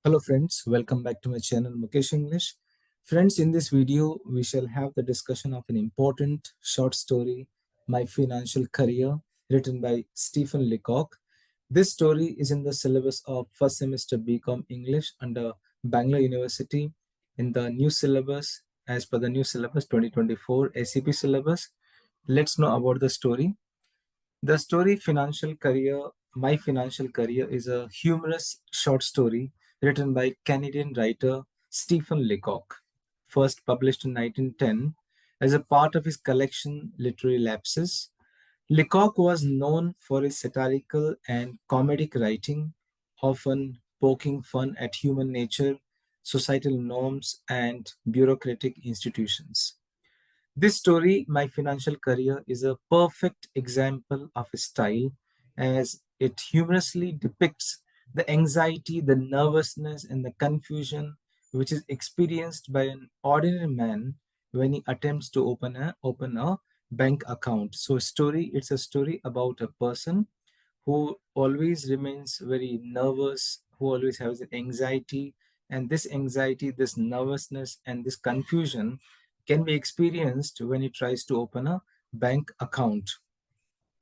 Hello friends, welcome back to my channel Mukesh English. Friends, in this video, we shall have the discussion of an important short story, My Financial Career, written by Stephen Leacock. This story is in the syllabus of first semester BCom English under Bangalore University in the new syllabus, as per the new syllabus 2024 SEP syllabus. Let's know about the story. The story Financial Career, My Financial Career is a humorous short story written by Canadian writer Stephen Leacock, first published in 1910 as a part of his collection Literary Lapses. Leacock was known for his satirical and comedic writing, often poking fun at human nature, societal norms, and bureaucratic institutions. This story, My Financial Career, is a perfect example of his style as it humorously depicts the anxiety, the nervousness, and the confusion which is experienced by an ordinary man when he attempts to open a bank account. So it's a story about a person who always remains very nervous, who always has anxiety, and this anxiety, this nervousness, and this confusion can be experienced when he tries to open a bank account.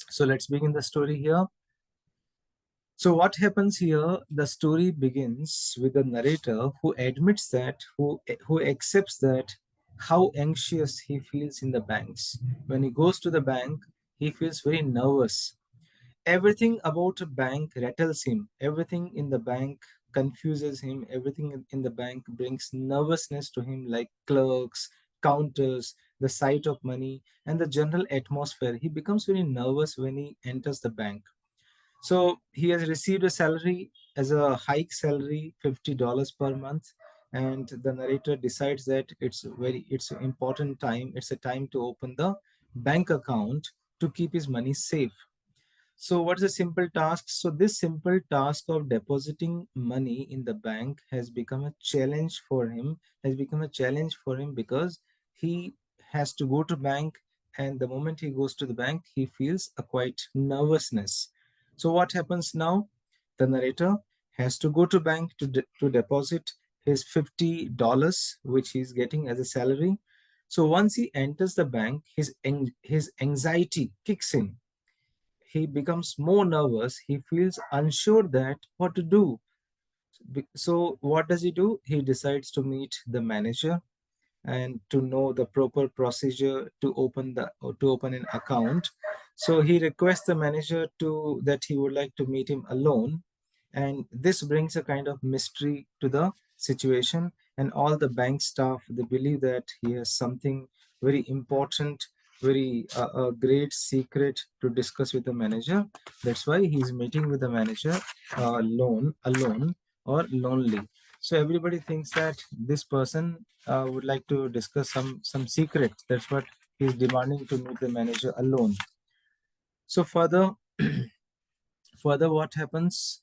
So let's begin the story here. So what happens here? The story begins with the narrator who admits that, who accepts that how anxious he feels in the banks. When he goes to the bank, he feels very nervous. Everything about a bank rattles him. Everything in the bank confuses him. Everything in the bank brings nervousness to him, like clerks, counters, the sight of money, and the general atmosphere. He becomes very nervous when he enters the bank. So he has received a salary as a hike salary, $50 per month, and the narrator decides that it's an important time. It's a time to open the bank account to keep his money safe. So what's the simple task? So this simple task of depositing money in the bank has become a challenge for him, because he has to go to bank, and the moment he goes to the bank, he feels a quite nervousness. So what happens now? The narrator has to go to bank to deposit his $50, which he's getting as a salary. So once he enters the bank, his anxiety kicks in. He becomes more nervous. He feels unsure that what to do. So what does he do? He decides to meet the manager and to know the proper procedure to open an account. So he requests the manager to that he would like to meet him alone, and this brings a kind of mystery to the situation. And all the bank staff, they believe that he has something very important, very great secret to discuss with the manager. That's why he's meeting with the manager alone or lonely. So everybody thinks that this person would like to discuss some secret. That's what he's demanding, to meet the manager alone. So further what happens?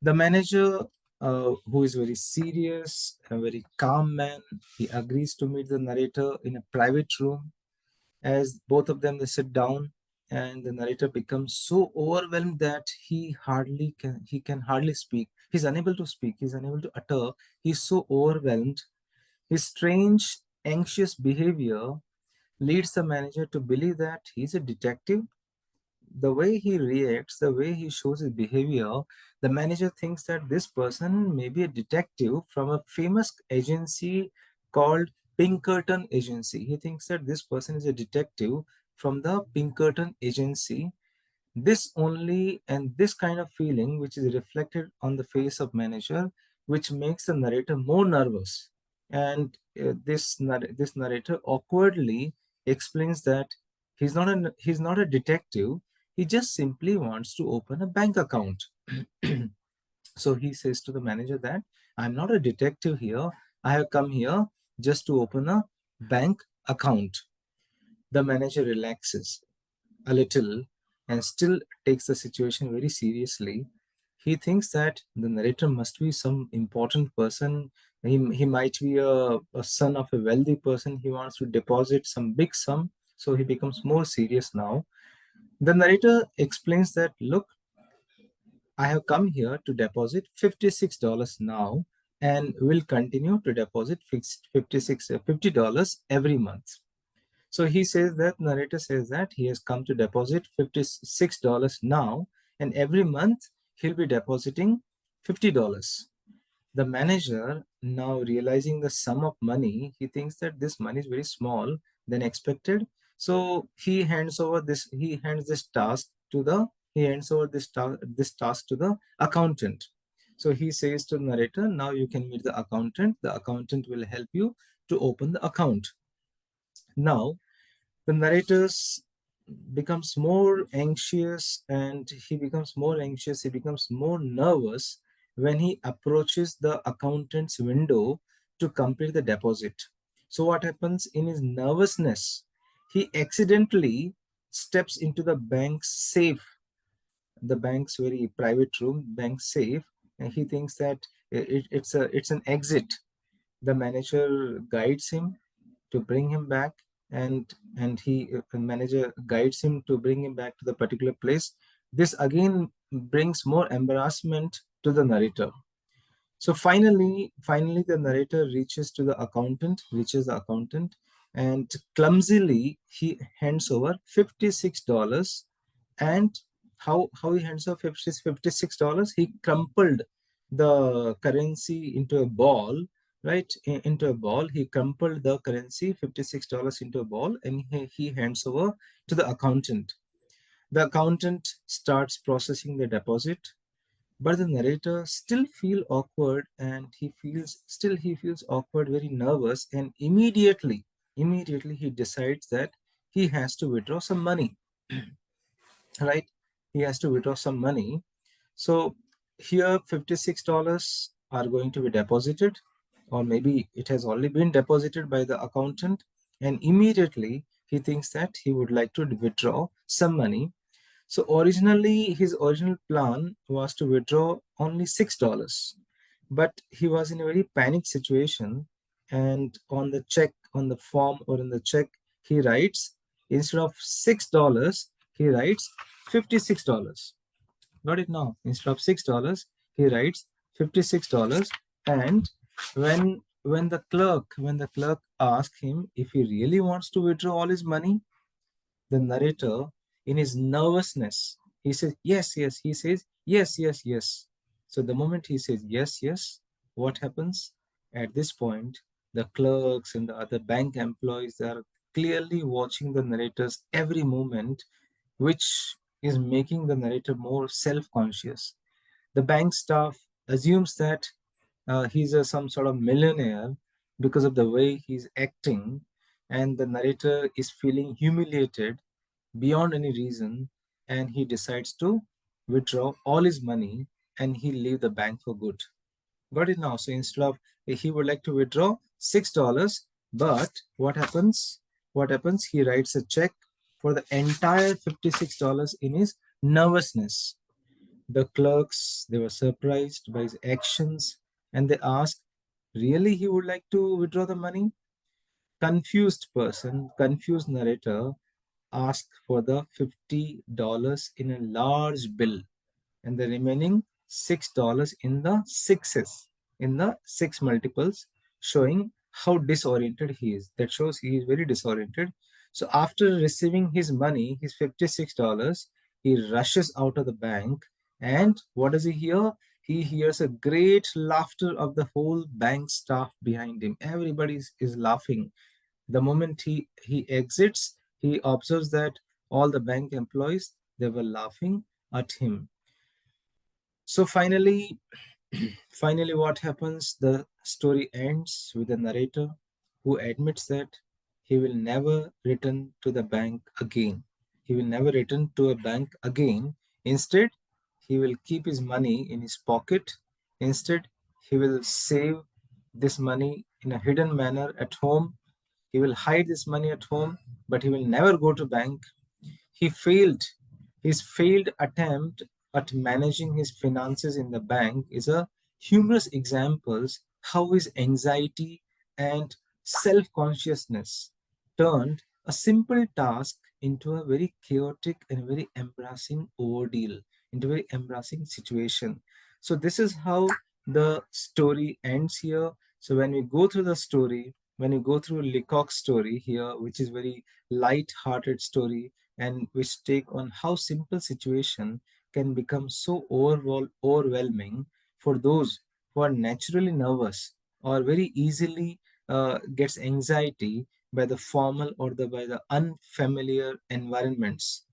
The manager, who is very serious, a very calm man, he agrees to meet the narrator in a private room. As both of them, they sit down, and the narrator becomes so overwhelmed that he can hardly speak. He's unable to speak. He's unable to utter. He's so overwhelmed. His strange, anxious behavior leads the manager to believe that he's a detective. The way he reacts, the way he shows his behavior, the manager thinks that this person may be a detective from a famous agency called Pinkerton Agency. He thinks that this person is a detective from the Pinkerton Agency. This only, and this kind of feeling which is reflected on the face of manager, which makes the narrator more nervous. And this narrator awkwardly explains that he's not a detective. He just simply wants to open a bank account. So he says to the manager that I'm not a detective here. I have come here just to open a bank account. The manager relaxes a little and still takes the situation very seriously. He thinks that the narrator must be some important person. He might be a son of a wealthy person. He wants to deposit some big sum. So he becomes more serious now. The narrator explains that, look, I have come here to deposit $56 now. and will continue to deposit fixed $50 every month. So he says that, narrator says that he has come to deposit $56 now, and every month he'll be depositing $50. The manager, now realizing the sum of money, he thinks that this money is very small than expected. So he hands over this, he hands over this task to the accountant. So he says to the narrator, now you can meet the accountant. The accountant will help you to open the account. Now, the narrator becomes more anxious, and he becomes more nervous when he approaches the accountant's window to complete the deposit. So what happens? In his nervousness, he accidentally steps into the bank's safe, the bank's very private room, bank safe, and he thinks that it's an exit. The manager guides him to bring him back, and the manager guides him to bring him back to the particular place. This again brings more embarrassment to the narrator. So finally the narrator reaches the accountant, and clumsily he hands over $56. And how he hands over $56? He crumpled the currency into a ball, right? Into a ball. He crumpled the currency, $56, into a ball, and he hands over to the accountant. The accountant starts processing the deposit, but the narrator still feel awkward, and he feels awkward, very nervous, and immediately he decides that he has to withdraw some money. Right, he has to withdraw some money. So here $56 are going to be deposited, or maybe it has already been deposited by the accountant, and immediately he thinks that he would like to withdraw some money. So originally, his original plan was to withdraw only $6, but he was in a very panic situation, and on the check, on the form, or in the check, he writes, instead of $6, he writes $56. Got it now? Instead of $6, he writes $56, and when the clerk asks him if he really wants to withdraw all his money, the narrator, in his nervousness, he says, yes, yes. He says, yes, yes, yes. So the moment he says, yes, yes, what happens? At this point, the clerks and the other bank employees, they are clearly watching the narrator's every movement, which is making the narrator more self-conscious. The bank staff assumes that he's some sort of millionaire because of the way he's acting, and the narrator is feeling humiliated beyond any reason, and he decides to withdraw all his money, and he leave the bank for good. Got it now? So instead of, he would like to withdraw $6, but what happens? What happens? He writes a check for the entire $56 in his nervousness. The clerks, they were surprised by his actions, and they asked, really he would like to withdraw the money? Confused narrator asked for the $50 in a large bill, and the remaining $6 in the sixes, in the six multiples, showing how disoriented he is. That shows he is very disoriented. So after receiving his money, his $56, he rushes out of the bank, and what does he hear? He hears a great laughter of the whole bank staff behind him. Everybody is laughing. The moment he exits, he observes that all the bank employees, they were laughing at him. So finally what happens? The story ends with the narrator who admits that he will never return to the bank again. He will never return to a bank again. Instead, he will keep his money in his pocket. Instead, he will save this money in a hidden manner at home. He will hide this money at home, but he will never go to bank. He failed. His failed attempt at managing his finances in the bank is a humorous example how his anxiety and self-consciousness turned a simple task into a very chaotic and very embarrassing ordeal, into a very embarrassing situation. So this is how the story ends here. So when we go through the story, when you go through Leacock's story here, which is very light-hearted story, and which take on how simple situation can become so overwhelming for those who are naturally nervous or very easily gets anxiety by the formal or by the unfamiliar environments.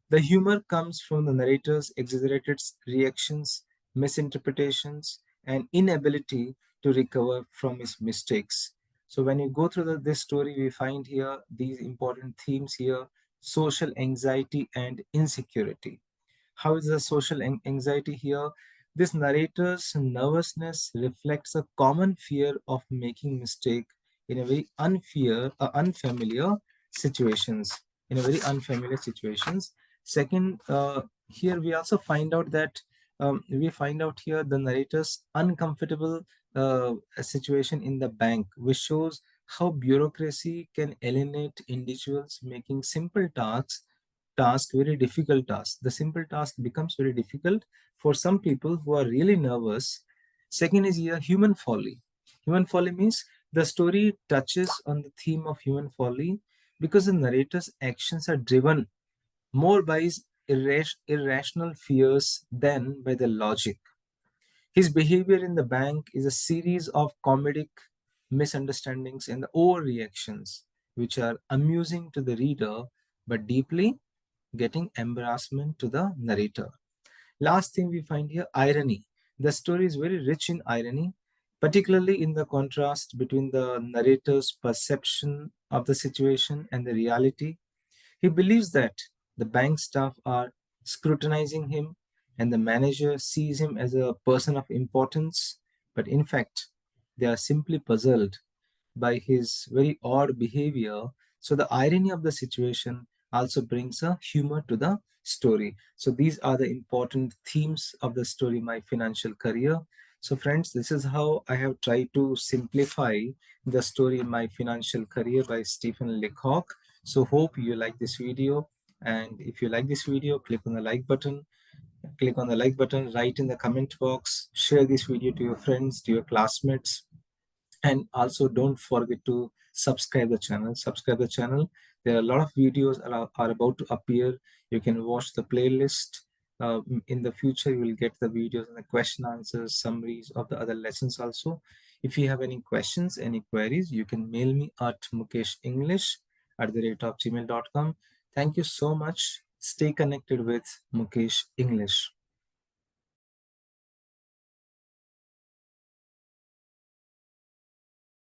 The humor comes from the narrator's exaggerated reactions, misinterpretations, and inability to recover from his mistakes. So when you go through this story, we find here these important themes here: social anxiety and insecurity. How is the social anxiety here? This narrator's nervousness reflects a common fear of making mistake in a very unfamiliar situations. In a very unfamiliar situations. Second, here we also find out that we find out here the narrator's uncomfortable situation in the bank, which shows how bureaucracy can alienate individuals, making simple task very difficult task. The simple task becomes very difficult for some people who are really nervous. Second is here human folly. Human folly means the story touches on the theme of human folly because the narrator's actions are driven more by his irrational fears than by the logic. His behavior in the bank is a series of comedic misunderstandings and overreactions, which are amusing to the reader but deeply getting embarrassment to the narrator. Last thing we find here, irony. The story is very rich in irony, particularly in the contrast between the narrator's perception of the situation and the reality. He believes that the bank staff are scrutinizing him and the manager sees him as a person of importance, but in fact, they are simply puzzled by his very odd behavior. So the irony of the situation also brings a humor to the story. So these are the important themes of the story, My Financial Career. So friends, this is how I have tried to simplify the story My Financial Career by Stephen Leacock. So hope you like this video. And if you like this video, click on the like button. Click on the like button, write in the comment box, share this video to your friends, to your classmates, and also don't forget to subscribe the channel. There are a lot of videos are about to appear. You can watch the playlist. In the future you will get the videos and the question answers, summaries of the other lessons also. If you have any questions, any queries, you can mail me at mukeshenglish@gmail.com. Thank you so much. Stay connected with Mukesh English.